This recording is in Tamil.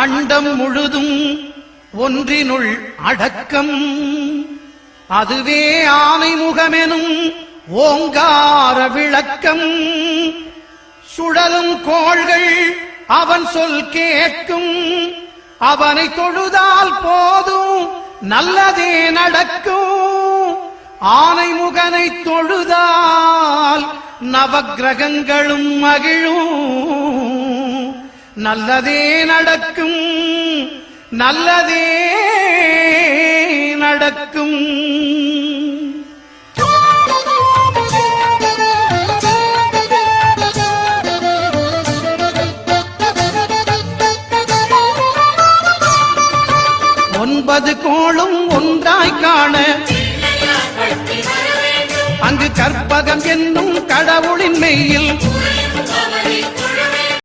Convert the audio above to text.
அண்டம் முழுதும் ஒன்றினுள் அடக்கம். அதுவே ஆனைமுகமெனும் ஓங்கார விளக்கம். சுழலும் கோள்கள் அவன் சொல் கேட்கும். அவனை தொழுதால் போதும் நல்லதே நடக்கும். ஆனைமுகனை தொழுதால் நவக்கிரகங்களும் மகிழும். நல்லதே நடக்கும், நல்லதே நடக்கும். ஒன்பது கோளும் ஒன்றாய் காண அங்கு கற்பகம் என்னும் கடவுளின் மெய்யில்